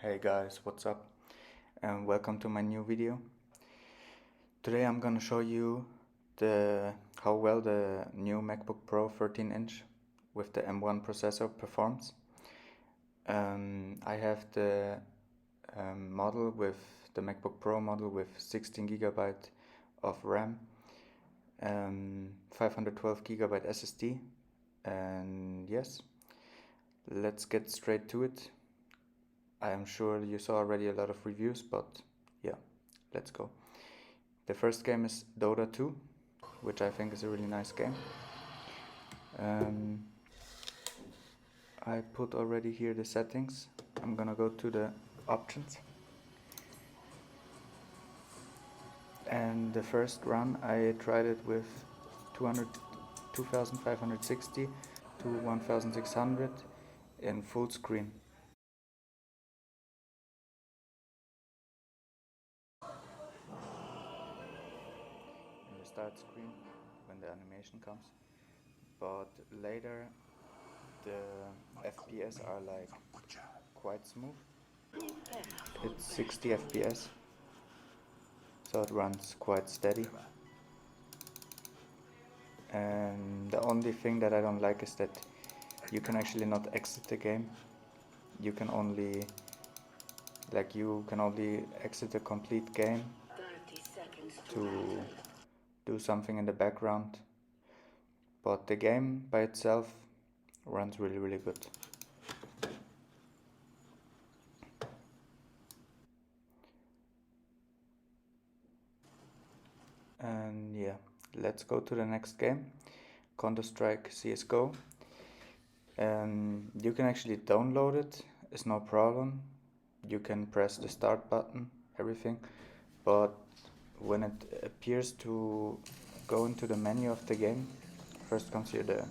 Hey guys, what's up? And welcome to my new video. Today I'm gonna show you how well the new MacBook Pro 13-inch with the M1 processor performs. I have the model with the MacBook Pro model with 16GB of RAM, 512GB SSD, and yes, let's get straight to it. I am sure you saw already a lot of reviews, but yeah, let's go. The first game is Dota2, which I think is a really nice game. I put already here the settings. I'm gonna go to the options. And the first run I tried it with 2560 to 1600 in full screen. In the start screen when the animation comes, but later the FPS are like quite smooth. It's 60 FPS, so it runs quite steady. And the only thing that I don't like is that you can actually not exit the game. You can only exit the complete game to do something in the background, but the game by itself runs really good. And yeah, let's go to the next game, Counter-Strike CSGO. You can actually download it, it's no problem. You can press the start button, everything, but when it appears to go into the menu of the game, first comes here the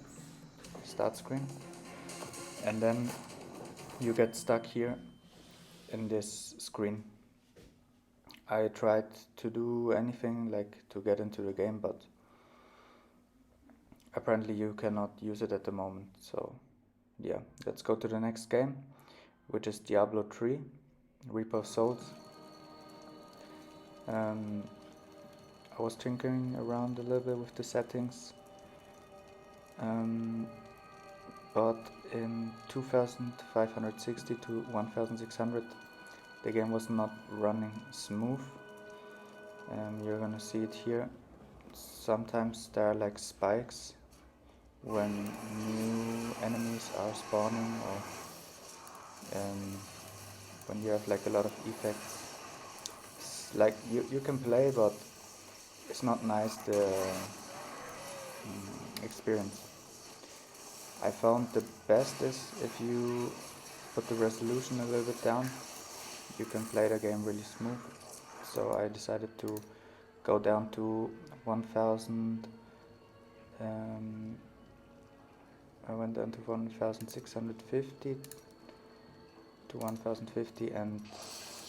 start screen, and then you get stuck here in this screen. I tried to do anything like to get into the game, but apparently you cannot use it at the moment. So yeah, let's go to the next game, which is Diablo 3, Reaper of Souls. I was tinkering around a little bit with the settings, but in 2560 to 1600 the game was not running smooth, and you're gonna see it here. Sometimes there are like spikes when new enemies are spawning, or when you have like a lot of effects. It's like you can play, but it's not nice, the experience. I found the best is if you put the resolution a little bit down, you can play the game really smooth. So I decided to go down to 1000. I went down to 1650 to 1050, and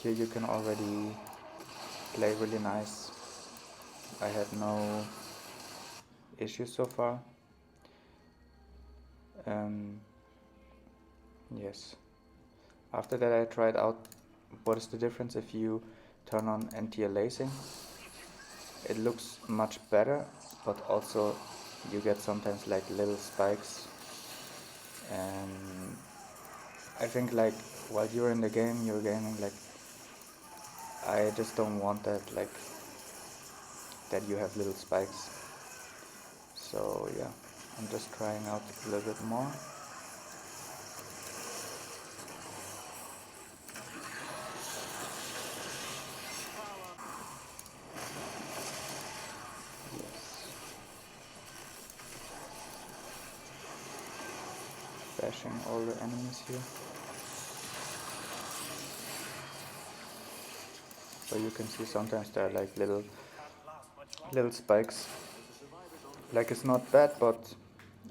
here you can already play really nice. I had no issues so far. Yes. After that I tried out what is the difference if you turn on anti-aliasing. It looks much better, but also you get sometimes like little spikes, and I think like while you're in the game, you're gaming, like I just don't want that, like that you have little spikes. So yeah, I'm just trying out a little bit more. Bashing all the enemies here. So you can see sometimes there are like little spikes. Like it's not bad, but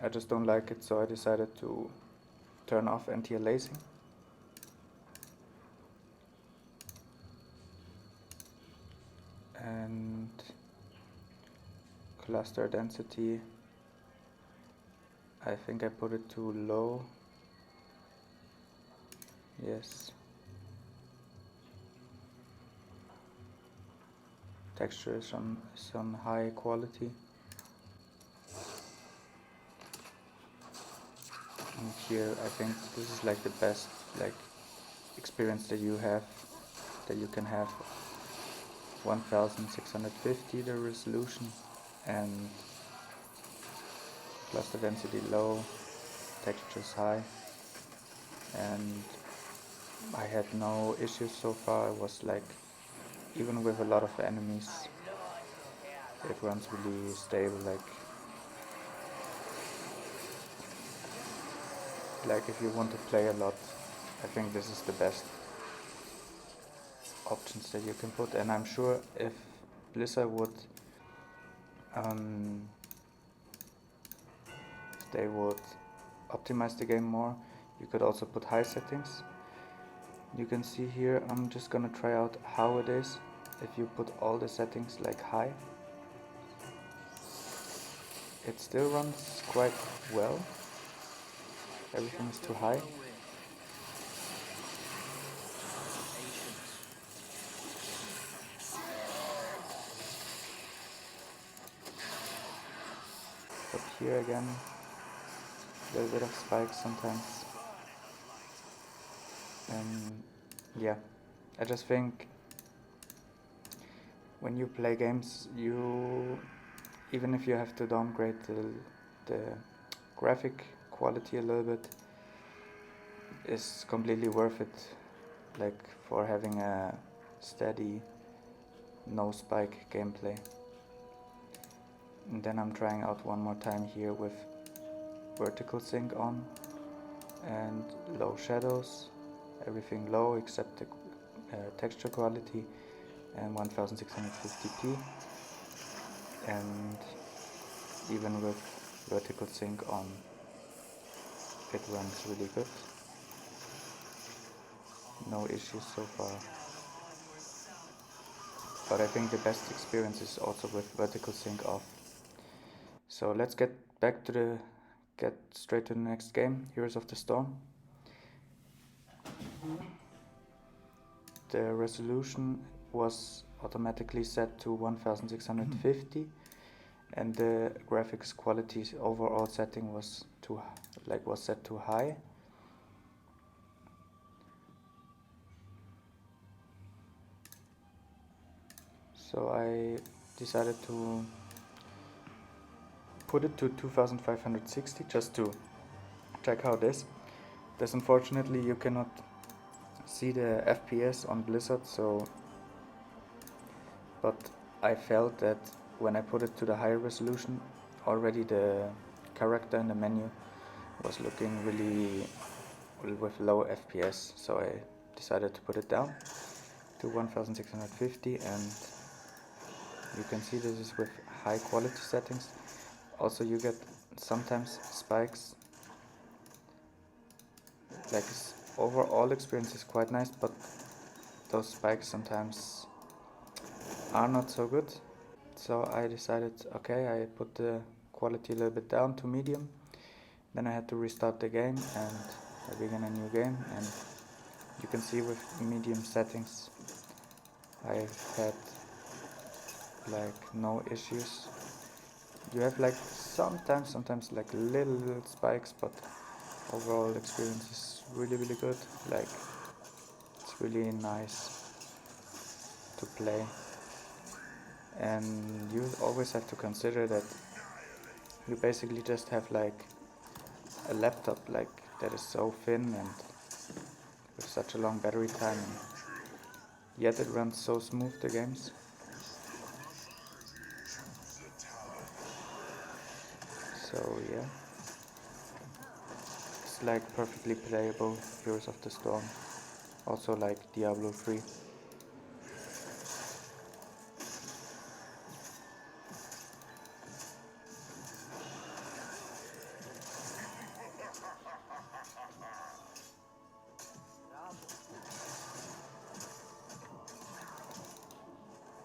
I just don't like it, so I decided to turn off anti-aliasing. And cluster density, I think I put it too low. Yes. texture is on high quality. And here I think this is like the best like experience that you can have. 1650 the resolution, and cluster density low, textures high, and I had no issues so far. It was like, even with a lot of enemies, it runs really stable. Like if you want to play a lot, I think this is the best options that you can put. And I'm sure if Blizzard would if they would optimize the game more, you could also put high settings. You can see here, I'm just gonna try out how it is if you put all the settings like high. It still runs quite well. Everything is too high. But here again, a little bit of spikes sometimes. And yeah, I just think when you play games, even if you have to downgrade the graphic quality a little bit, is completely worth it, like for having a steady no spike gameplay. And then I'm trying out one more time here with vertical sync on and low shadows, everything low except the texture quality, and 1650p, and even with vertical sync on it runs really good. No issues so far. But I think the best experience is also with vertical sync off. So let's get straight to the next game, Heroes of the Storm. The resolution was automatically set to 1650, and the graphics quality overall setting was set to high. So I decided to put it to 2560 just to check how it is. This, unfortunately, you cannot see the FPS on Blizzard, but I felt that when I put it to the higher resolution, already the character in the menu was looking really with low FPS, so I decided to put it down to 1650, and you can see this is with high quality settings. Also, you get sometimes spikes. Like, overall experience is quite nice, but those spikes sometimes are not so good. So I decided, okay, I put the quality a little bit down to medium. Then I had to restart the game and I began a new game, and you can see with medium settings I've had like no issues. You have like sometimes like little spikes, but overall experience is really good. Like, it's really nice to play, and you always have to consider that you basically just have like a laptop like that is so thin and with such a long battery time, and yet it runs so smooth, the games. So yeah, it's like perfectly playable Heroes of the Storm, also like Diablo 3.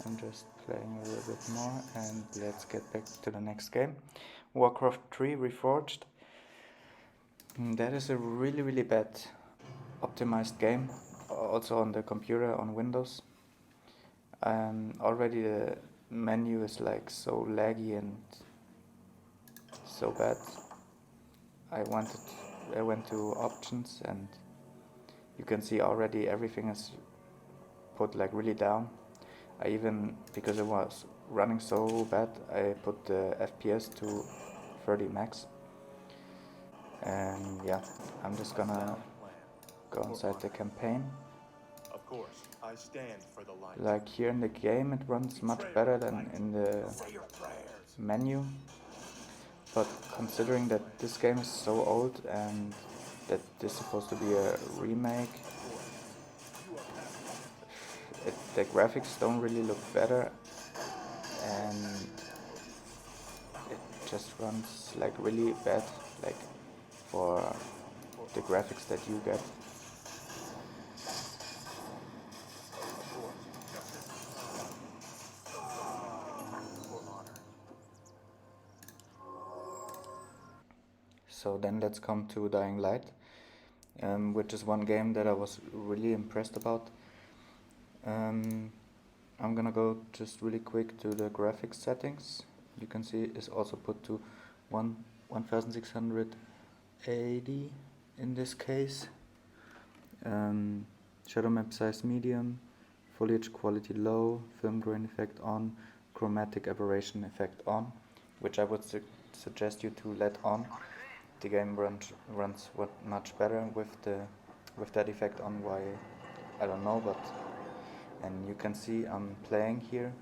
I'm just playing a little bit more, and let's get back to the next game. Warcraft 3 Reforged. That is a really bad optimized game, also on the computer, on Windows. Already the menu is like so laggy and so bad. I went to options, and you can see already everything is put like really down. I even, because it was running so bad, I put the FPS to 30 max. And yeah, I'm just gonna go inside the campaign. Of course, I stand for the light. Like here in the game it runs much better than in the menu. But considering that this game is so old and that this is supposed to be a remake, the graphics don't really look better, and it just runs like really bad, like for the graphics that you get. So then let's come to Dying Light, which is one game that I was really impressed about. I'm gonna go just really quick to the graphics settings. You can see it's also put to 1680 in this case. Shadow map size medium, foliage quality low, film grain effect on, chromatic aberration effect on, which I would suggest you to let on. The game runs much better with that effect on. Why, I don't know, but and you can see I'm playing here.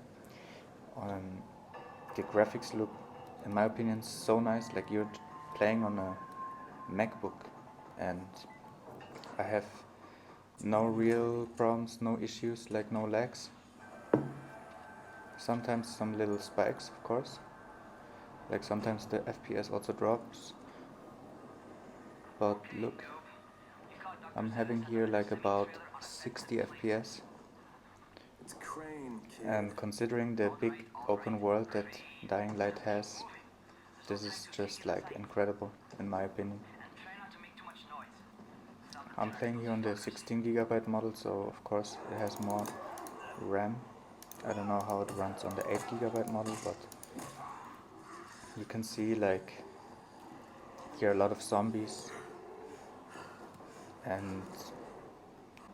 The graphics look, in my opinion, so nice. Like you're playing on a Macbook, and I have no real problems, no issues, like no lags. Sometimes some little spikes, of course. Like sometimes the FPS also drops. But look, I'm having here like about 60 FPS. And considering the big open world that Dying Light has, this is just like incredible in my opinion. I'm playing here on the 16GB model, so of course it has more RAM. I don't know how it runs on the 8GB model, but you can see like here a lot of zombies, and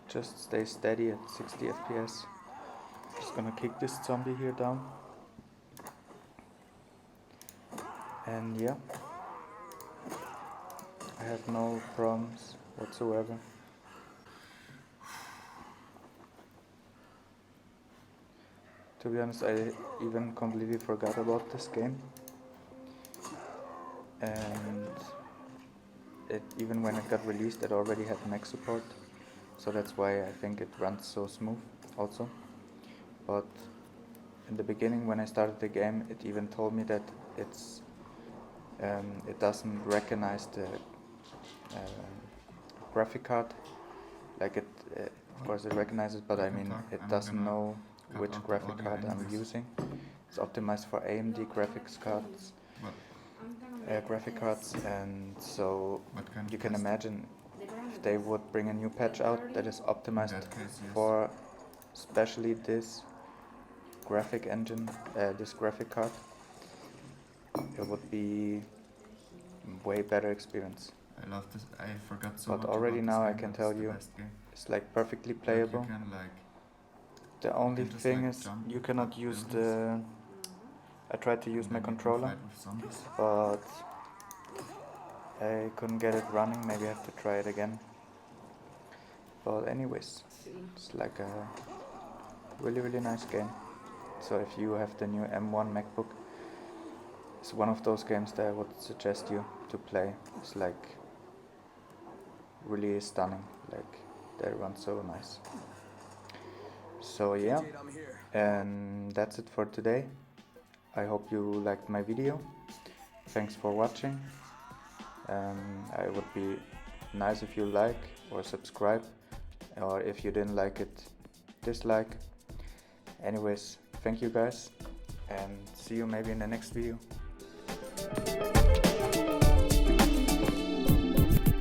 just stay steady at 60 FPS. Just gonna kick this zombie here down. And yeah, I have no problems whatsoever. To be honest, I even completely forgot about this game. And even when it got released, it already had Mac support. So that's why I think it runs so smooth also. But in the beginning, when I started the game, it even told me that it doesn't recognize the graphic card. Like of course it recognizes, but I mean it doesn't know which graphic card I'm using. It's optimized for AMD graphics cards, and so you can imagine if they would bring a new patch out that is optimized for especially this graphic engine, this graphic card, it would be way better experience. I love this. I forgot so but much already about now this I game, can but tell it's the you best game. it's like perfectly Like, playable. you can, like, The only you can just, thing like, is jump you cannot up use buildings, I tried to use and my then you can controller, fight with zombies. but I couldn't get it running. Maybe I have to try it again. But anyways, it's like a really, really nice game. So if you have the new M1 MacBook, it's one of those games that I would suggest you to play. It's like really stunning. Like they run so nice. So yeah, and that's it for today. I hope you liked my video. Thanks for watching. I would be nice if you like or subscribe, or if you didn't like it, dislike. Anyways, thank you guys, and see you maybe in the next video.